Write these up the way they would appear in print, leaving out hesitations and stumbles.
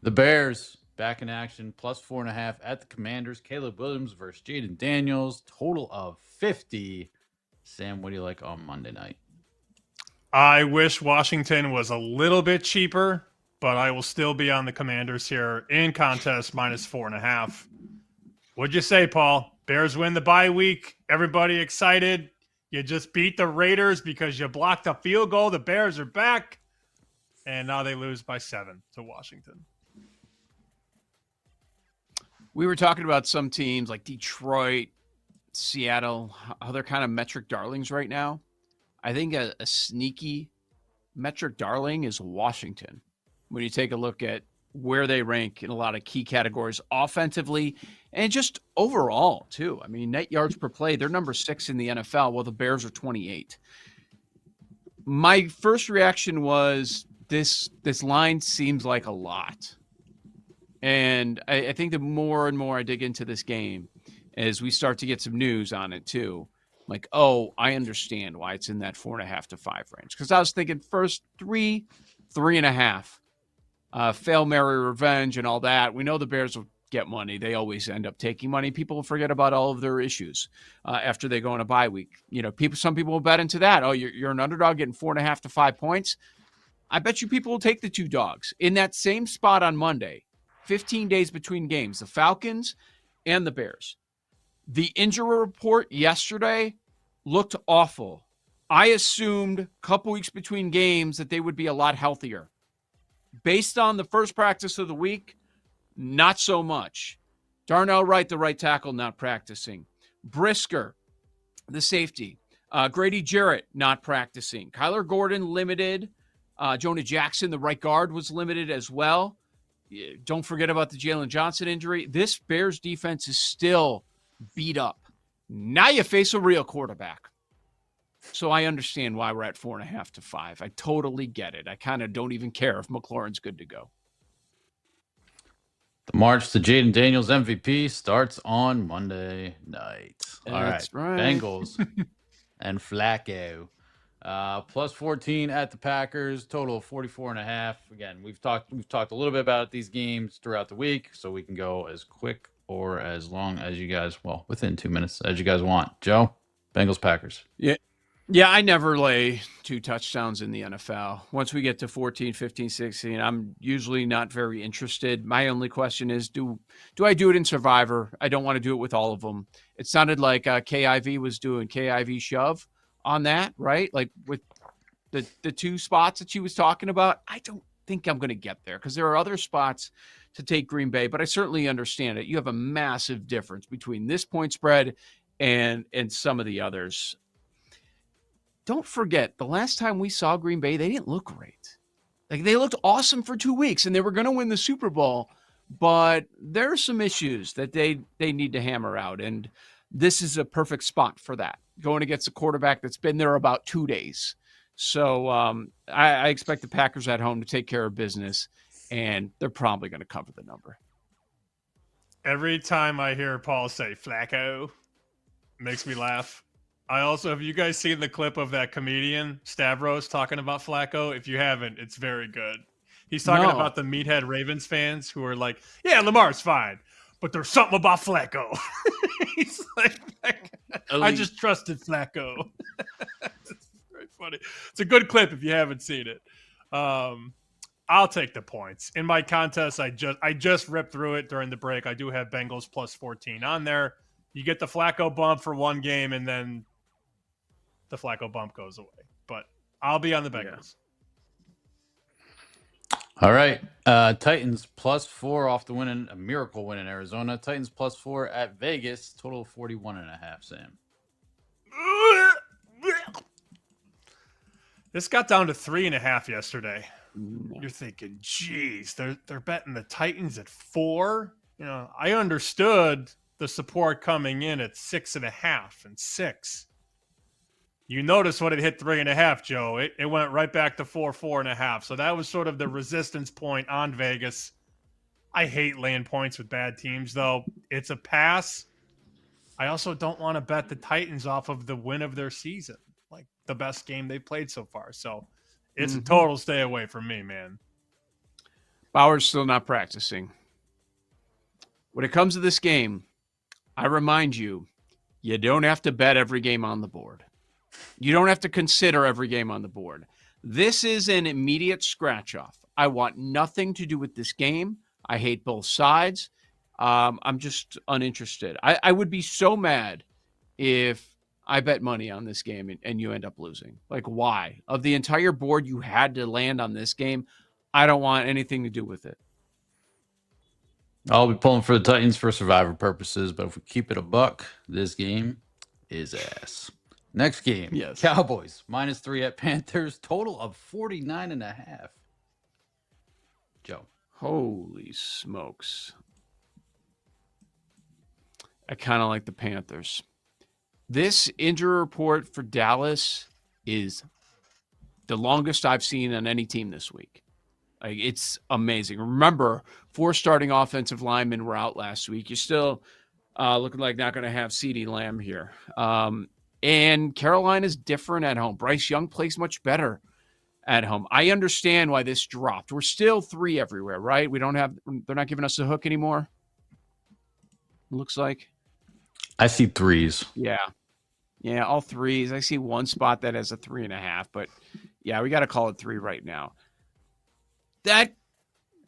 The Bears back in action, plus 4.5 at the Commanders. Caleb Williams versus Jaden Daniels, total of 50. Sam, what do you like on Monday night? I wish Washington was a little bit cheaper, but I will still be on the Commanders here in contest minus 4.5. What'd you say, Paul? Bears win the bye week. Everybody excited. You just beat the Raiders because you blocked a field goal. The Bears are back. And now they lose by 7 to Washington. We were talking about some teams like Detroit, Seattle, how they're kind of metric darlings right now. I think a sneaky metric darling is Washington. When you take a look at where they rank in a lot of key categories offensively and just overall, too. I mean, net yards per play, they're number 6 in the NFL, while the Bears are 28. My first reaction was this line seems like a lot. And I think the more and more I dig into this game, as we start to get some news on it too, like, oh, I understand why it's in that 4.5 to 5 range. Because I was thinking first 3.5, fail, marry, revenge, and all that. We know the Bears will get money. They always end up taking money. People forget about all of their issues after they go on a bye week. You know, some people will bet into that. Oh, you're an underdog getting 4.5 to 5 points. I bet you people will take the 2 dogs in that same spot on Monday. 15 days between games, the Falcons and the Bears. The injury report yesterday looked awful. I assumed a couple weeks between games that they would be a lot healthier. Based on the first practice of the week, not so much. Darnell Wright, the right tackle, not practicing. Brisker, the safety. Grady Jarrett, not practicing. Kyler Gordon, limited. Jonah Jackson, the right guard, was limited as well. Don't forget about the Jalen Johnson injury. This Bears defense is still beat up. Now you face a real quarterback. So I understand why we're at 4.5 to 5. I totally get it. I kind of don't even care if McLaurin's good to go. The march to Jaden Daniels MVP starts on Monday night. That's right. Bengals and Flacco. Plus 14 at the Packers, total of 44.5. Again, we've talked a little bit about these games throughout the week, so we can go as quick or as long as you guys, well, within 2 minutes, as you guys want. Joe, Bengals, Packers. Yeah, I never lay 2 touchdowns in the NFL. Once we get to 14, 15, 16, I'm usually not very interested. My only question is, do I do it in Survivor? I don't want to do it with all of them. It sounded like KIV was doing KIV shove on that, right? Like with the 2 spots that she was talking about. I don't think I'm going to get there because there are other spots to take Green Bay, but I certainly understand it. You have a massive difference between this point spread and some of the others. Don't forget, the last time we saw Green Bay, they didn't look great. Like, they looked awesome for 2 weeks, and they were going to win the Super Bowl, but there are some issues that they need to hammer out, and this is a perfect spot for that, going against a quarterback that's been there about 2 days. So I expect the Packers at home to take care of business, and they're probably going to cover the number. Every time I hear Paul say Flacco, it makes me laugh. I also, have you guys seen the clip of that comedian Stavros talking about Flacco? If you haven't, it's very good. He's talking about the Meathead Ravens fans who are like, yeah, Lamar's fine, but there's something about Flacco. He's like, I just trusted Flacco. It's very funny. It's a good clip if you haven't seen it. I'll take the points. In my contest, I just ripped through it during the break. I do have Bengals plus 14 on there. You get the Flacco bump for one game, and then the Flacco bump goes away. But I'll be on the Bengals. Yeah. All right. Titans plus 4 off the win, a miracle win in Arizona. Titans plus 4 at Vegas. Total 41.5, Sam. This got down to 3.5 yesterday. You're thinking, geez, they're betting the Titans at 4. You know, I understood the support coming in at 6.5 and 6. You notice when it hit 3.5, Joe, it went right back to 4.5. So that was sort of the resistance point on Vegas. I hate laying points with bad teams, though. It's a pass. I also don't want to bet the Titans off of the win of their season, like the best game they played so far. So it's a total stay away from me, man. Bauer's still not practicing. When it comes to this game, I remind you, you don't have to bet every game on the board. You don't have to consider every game on the board. This is an immediate scratch-off. I want nothing to do with this game. I hate both sides. I'm just uninterested. I would be so mad if I bet money on this game and you end up losing. Like, why? Of the entire board you had to land on this game, I don't want anything to do with it. I'll be pulling for the Titans for survivor purposes, but if we keep it a buck, this game is ass. Next game, Yes. Cowboys -3 at Panthers, total of 49.5. Joe. Holy smokes. I kind of like the Panthers. This injury report for Dallas is the longest I've seen on any team this week. Like, it's amazing. Remember, 4 starting offensive linemen were out last week. You're still looking like not going to have CeeDee Lamb here. And Carolina's different at home. Bryce Young plays much better at home. I understand why this dropped. We're still 3 everywhere, right? They're not giving us a hook anymore. Looks like. I see 3s. Yeah, all 3s. I see one spot that has a 3.5, but yeah, we got to call it 3 right now. That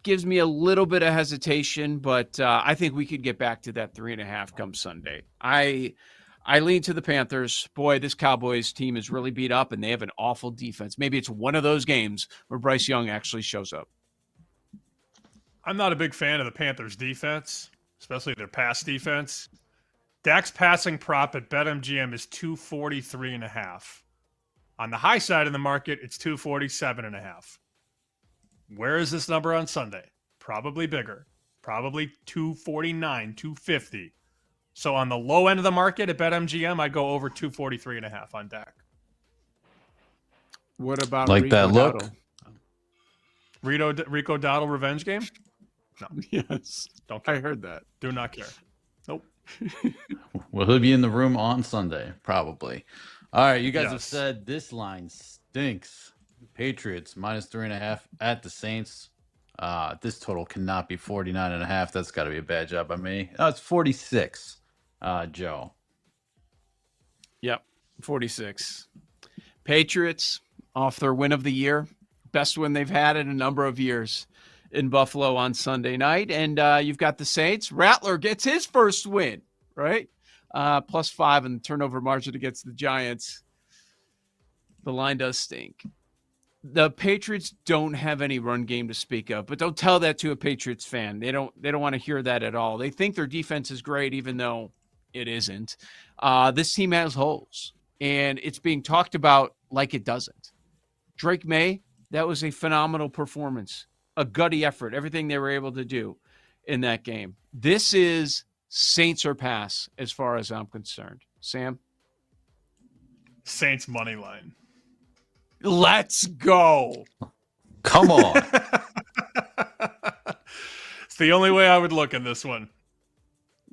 gives me a little bit of hesitation, but I think we could get back to that 3.5 come Sunday. I lean to the Panthers. Boy, this Cowboys team is really beat up, and they have an awful defense. Maybe it's one of those games where Bryce Young actually shows up. I'm not a big fan of the Panthers' defense, especially their pass defense. Dak's passing prop at BetMGM is 243.5. On the high side of the market, it's 247.5. Where is this number on Sunday? Probably bigger. Probably 249, 250. So on the low end of the market at BetMGM, I go over 243.5 on Dak. What about Like Rico that look? Dowdle? Rico Dowdle revenge game? No. Yes. Don't care. I heard that. Do not care. Nope. Will he be in the room on Sunday? Probably. All right, you guys have Yes. said this line stinks. Patriots -3.5 at the Saints. This total cannot be 49.5. That's got to be a bad job by me. No, it's 46. Joe. Yep, 46. Patriots off their win of the year. Best win they've had in a number of years in Buffalo on Sunday night. And you've got the Saints. Rattler gets his first win, right? +5 in the turnover margin against the Giants. The line does stink. The Patriots don't have any run game to speak of, but don't tell that to a Patriots fan. They don't want to hear that at all. They think their defense is great, even though it isn't. This team has holes, and it's being talked about like it doesn't. Drake May, that was a phenomenal performance, a gutty effort, everything they were able to do in that game. This is Saints or pass as far as I'm concerned. Sam? Saints money line. Let's go. Come on. It's the only way I would look in this one.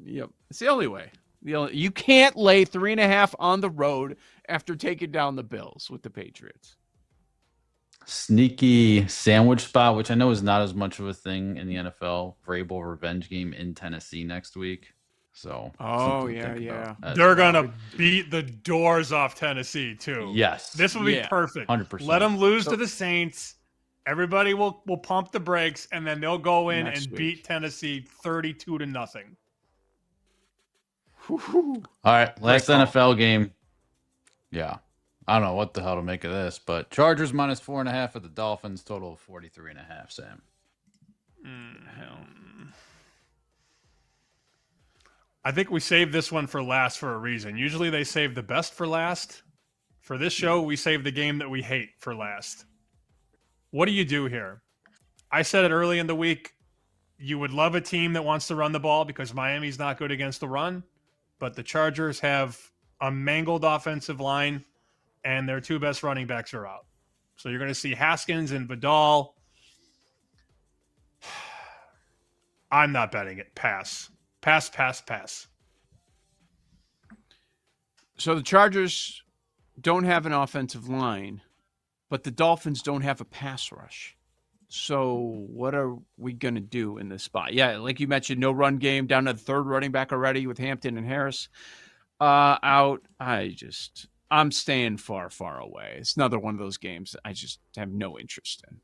Yep. It's the only way. You can't lay 3.5 on the road after taking down the Bills with the Patriots. Sneaky sandwich spot, which I know is not as much of a thing in the NFL. Vrabel revenge game in Tennessee next week. So, something to think about as They're well. going to beat the doors off Tennessee, too. Yes. This will be perfect. 100%. Let them lose to the Saints. Everybody will pump the brakes, and then they'll go in and beat Tennessee 32-0. All right, last NFL game. Yeah. I don't know what the hell to make of this, but Chargers -4.5 at the Dolphins, total of 43.5, Sam. Hell. I think we saved this one for last for a reason. Usually they save the best for last. For this show, we save the game that we hate for last. What do you do here? I said it early in the week. You would love a team that wants to run the ball because Miami's not good against the run, but the Chargers have a mangled offensive line, and their 2 best running backs are out. So you're going to see Haskins and Vidal. I'm not betting it. Pass. Pass. So the Chargers don't have an offensive line, but the Dolphins don't have a pass rush. So what are we going to do in this spot? Yeah, like you mentioned, no run game, down to the third running back already with Hampton and Harris out. I'm staying far, far away. It's another one of those games that I just have no interest in.